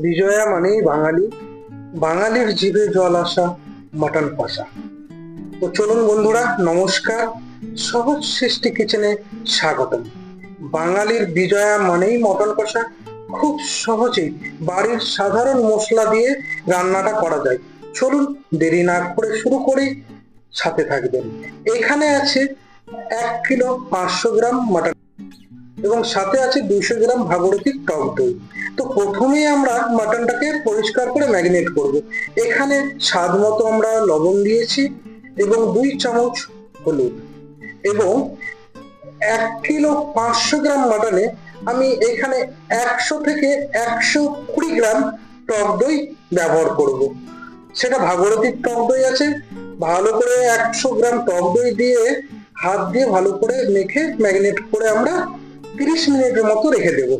বিজয়া মানেই বাঙালি, বাঙালির জিভে জল আসা মাটন কষা। তো চলুন বন্ধুরা, নমস্কার, সহজ সৃষ্টি কিচেনে স্বাগতম। বাঙালির বিজয়া মানেই মটন কষা। খুব সহজেই বাড়ির সাধারণ মশলা দিয়ে রান্নাটা করা যায়। চলুন দেরি না করে শুরু করি, সাথে থাকবেন। এখানে আছে 1 কিলো 500 গ্রাম মাটন এবং সাথে আছে 200 গ্রাম ভাগীরথীর টক দই। তো প্রথমেই আমরা মাটনটাকে পরিষ্কার করে ম্যারিনেট করব। এখানে স্বাদ মতো আমরা লবণ দিয়েছি এবং 2 চামচ হলুদ, এবং 1 কিলো 500 গ্রাম মাটনে আমি এখানে 100 থেকে 120 গ্রাম টক দই ব্যবহার করব। সেটা ভাগীরথীর টক দই আছে। ভালো করে 100 গ্রাম টক দই দিয়ে হাত দিয়ে ভালো করে মেখে ম্যারিনেট করে আমরা 30 মিনিটের মতো রেখে দেব।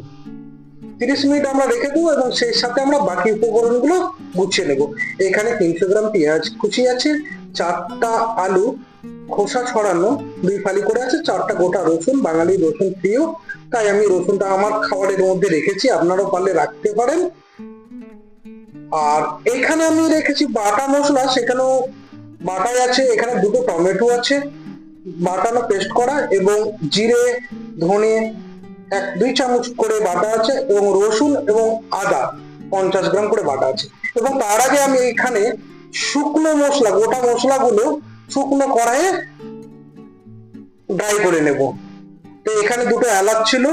30 মিনিট আমরা রেখে দেবো এবং সেই সাথে আমরা বাকি উপকরণগুলো গুছিয়ে নেব। এখানে 300 গ্রাম পেঁয়াজ কুচি আছে, 4টা আলু খোসা ছড়ানো 2 ফালি করে আছে, 4টা গোটা রসুন। বাঙালি রসুন প্রিয়, তাই আমি রসুনটা আমার খাবারের মধ্যে রেখেছি, আপনারাও পারলে রাখতে পারেন। আর এখানে আমি রেখেছি বাটা মশলা, সেখানেও বাটাই আছে। এখানে 2টো টমেটো আছে বাটানো পেস্ট করা, এবং জিরে ধনে 1-2 চামচ করে বাটা আছে, এবং রসুন এবং আদা 50 গ্রাম করে বাটা আছে। এবং তার আগে আমি এখানে শুকনো মশলা, গোটা মশলাগুলো শুকনো কড়াইয়ে ড্রাই করে নেব। তো এখানে 2টো এলাচ ছিল,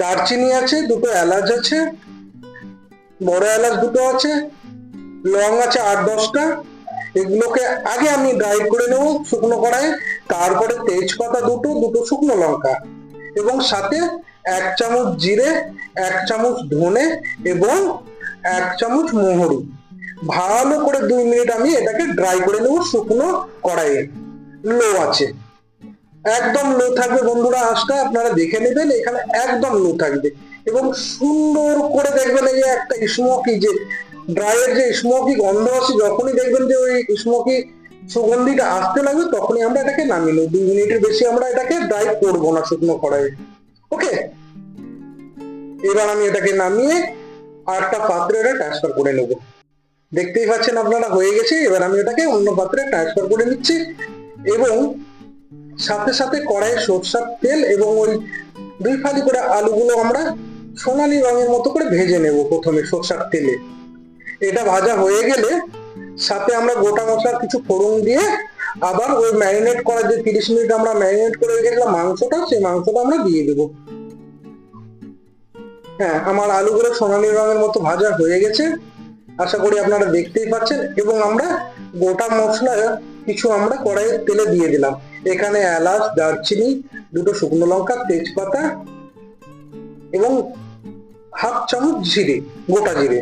দারচিনি আছে, 2টো এলাচ আছে, বড় এলাচ 2টো আছে, লং আছে 8-10টা। এগুলোকে আগে আমি ড্রাই করে নেব শুকনো কড়াইয়ে। তারপরে তেজপাতা 2টো, 2টো শুকনো লঙ্কা, এবং সাথে 1 চামচ জিরে, 1 চামচ ধনে এবং 1 চামচ মৌরি। ভালো করে 2 মিনিট আমি এটাকে ড্রাই করে নেব শুকনো কড়াইয়ে। লো আছে, একদম লো থাকবে বন্ধুরা। আঁচটা আপনারা দেখে নেবেন, এখানে একদম লো থাকবে। এবং সুন্দর করে দেখবেন এই যে একটা স্মোকি, যে ড্রাইয়ের যে স্মোকি গন্ধ আসে, যখনই দেখবেন যে ওই স্মোকি সুগন্ধিটা আসতে লাগবে, তখনই আমরা এটাকে নামিয়ে নেব। 2 মিনিটের বেশি আমরা এটাকে ড্রাই করবো না শুকনো কড়াইয়ে। ওকে, এবার আমি এটাকে নামিয়ে আর একটা পাত্রে এটা ট্রান্সফার করে নেব। দেখতেই পাচ্ছেন আপনারা হয়ে গেছে। এবার আমি এটাকে অন্য পাত্রে ট্রান্সফার করে নিচ্ছি, এবং সাথে সাথে কড়াইয়ে সরষের তেল এবং ওই 2 ফালি করে আলুগুলো আমরা সোনালী রঙের মতো করে ভেজে নেব প্রথমে সরষের তেলে। এটা ভাজা হয়ে গেলে সাথে আমরা গোটা মশলার কিছু ফোড়ন দিয়ে আবার ওই ম্যারিনেট করা যে 30 মিনিট আমরা ম্যারিনেট করে রেখেছিলাম মাংসটা, সেই মাংসটা আমরা দিয়ে দেব। হ্যাঁ, আমার আলুগুলো সোনালী রঙের মতো ভাজা হয়ে গেছে, আশা করি আপনারা দেখতেই পাচ্ছেন। এবং আমরা গোটা মশলা কিছু আমরা কড়াইয়ের তেলে দিয়ে দিলাম। এখানে এলাচ, দারচিনি, 2টো শুকনো লঙ্কা, তেজপাতা এবং 1/2 চামচ জিরে, গোটা জিরে।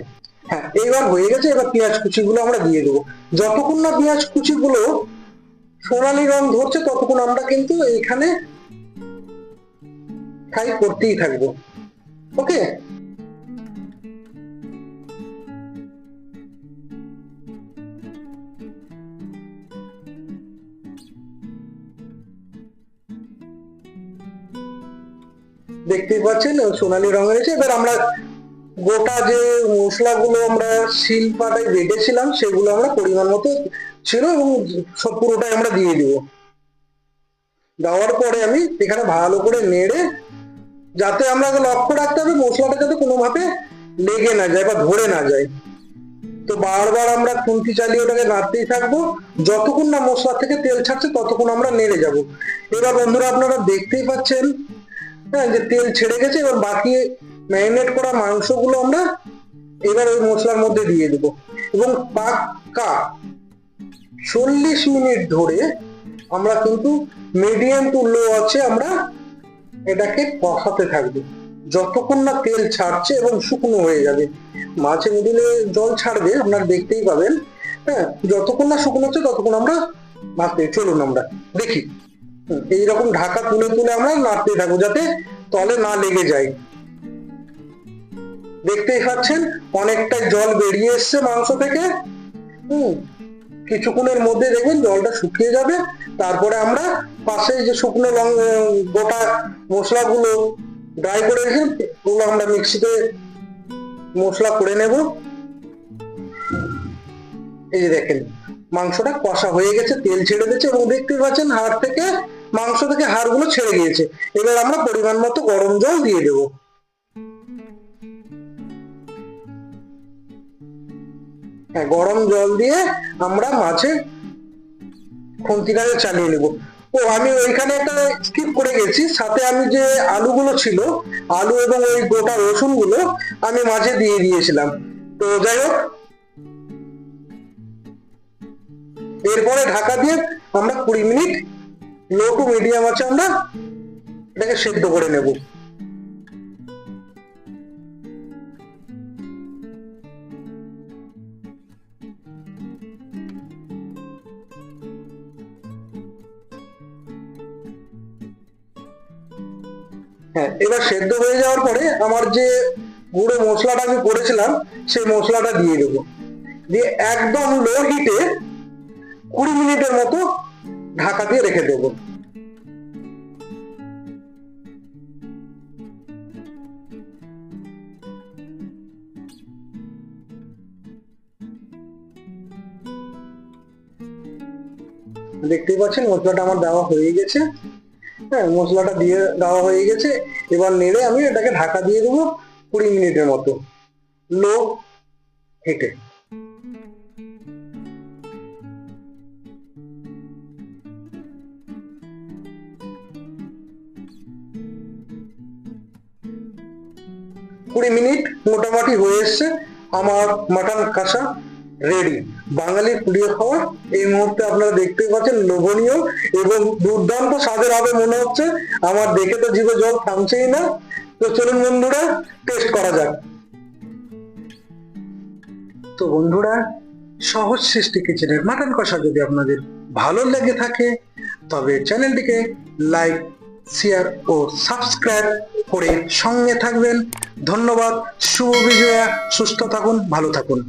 হ্যাঁ, এইবার হয়ে গেছে। এবার পেঁয়াজ কুচিগুলো আমরা দিয়ে দেবো। যতক্ষণ না পেঁয়াজ কুচিগুলো সোনালী রং ধরছে ততক্ষণ আমরা কিন্তু এইখানে ফ্রাই করতেই থাকবো। ওকে, দেখতেই পাচ্ছেন সোনালী রং হয়েছে। এবার আমরা গোটা যে মশলাগুলো আমরা শিল পাটায় বেটেছিলাম সেগুলো আমরা পরিমাণ মতো ছিল এবং সব পুরোটাই আমরা দিয়ে দিব। দেওয়ার পরে আমি এখানে ভালো করে নেড়ে, যাতে আমরা লক্ষ্য রাখতে হবে মশলাটা যাতে কোনোভাবে লেগে না যায় বা ধরে না যায়। তো বারবার আমরা খুন্তি চালিয়ে ওটাকে নাড়তেই থাকবো যতক্ষণ না মশলা থেকে তেল ছাড়ছে, ততক্ষণ আমরা নেড়ে যাব। এবার বন্ধুরা আপনারা দেখতেই পাচ্ছেন, হ্যাঁ, যে তেল ছেড়ে গেছে। এবার বাকি ম্যারিনেট করা মাংসগুলো আমরা এবার ওই মশলার মধ্যে দিয়ে দেবো, এবং পাক্কা 40 মিনিট ধরে আমরা কিন্তু মিডিয়াম টু লো আছে আমরা এটাকে কষাতে থাকবো যতক্ষণ না তেল ছাড়ছে এবং শুকনো হয়ে যাবে। মাঝে মিডিলে জল ছাড়বে, আপনারা দেখতেই পাবেন। হ্যাঁ, যতক্ষণ না শুকনো হচ্ছে ততক্ষণ আমরা ভাজতে। চলুন আমরা দেখি। এইরকম ঢাকা তুলে তুলে আমরা নাড়তে থাকবো যাতে তলে না লেগে যায়। দেখতেই পাচ্ছেন অনেকটাই জল বেরিয়ে এসছে মাংস থেকে। কিছুক্ষণের মধ্যে দেখবেন জলটা শুকিয়ে যাবে। তারপরে আমরা পাশে যে শুকনো গোটা মশলাগুলো ড্রাই করে রেখেছি ওগুলো আমরা মিক্সিতে মশলা করে নেব। এই যে দেখেন মাংসটা কষা হয়ে গেছে, তেল ছেড়ে দিয়েছে এবং দেখতে পাচ্ছেন মাংস থেকে হাড়গুলো ছেড়ে গিয়েছে। এবার আমরা পরিমাণ মতো গরম জল দিয়ে দেব। হ্যাঁ, গরম জল দিয়ে আমরা মাছে খুন্তিটাকে চালিয়ে নেব। ও আমি ওইখানে একটা স্কিপ করে গেছি, সাথে আমি যে আলুগুলো ছিল, আলু এবং ওই গোটা রসুন গুলো আমি মাঝে দিয়ে দিয়েছিলাম। তো যাই হোক, এরপরে ঢাকা দিয়ে আমরা 20 মিনিট লো টু মিডিয়াম আছে আমরা এটাকে সেদ্ধ করে নেব। হ্যাঁ, এবার সেদ্ধ হয়ে যাওয়ার পরে আমার যে গুঁড়ো মশলাটা আমি করেছিলাম সেই মশলাটা দিয়ে দেবো, দিয়ে একদম লো হিটে 20 মিনিটের মতো ঢাকা দিয়ে রেখে দেবো। দেখতেই পাচ্ছেন মশলাটা আমার দেওয়া হয়ে গেছে। হ্যাঁ, মশলাটা দিয়ে দেওয়া হয়ে গেছে। এবার নেড়ে আমি এটাকে ঢাকা দিয়ে দেবো 20 মিনিটের মতো লো হিটে। কুড়ি মিনিট মোটামুটি হয়ে এসছে, আমার মাটন কষা রেডি। বাঙালির প্রিয় খাবার। এই মুহূর্তে আপনারা দেখতেই পাচ্ছেন লোভনীয় এবং দুর্দান্ত স্বাদের হবে মনে হচ্ছে। আমার দেখে তো জিভে জল থামছেই না। তো চলুন বন্ধুরা, টেস্ট করা যাক। তো বন্ধুরা, সহজ সৃষ্টি কিচেনের মাটন কষা যদি আপনাদের ভালো লেগে থাকে তবে চ্যানেলটিকে লাইক, শেয়ার ও সাবস্ক্রাইব করে সঙ্গে থাকবেন। ধন্যবাদ। শুভ বিজয়া। সুস্থ থাকুন, ভালো থাকুন।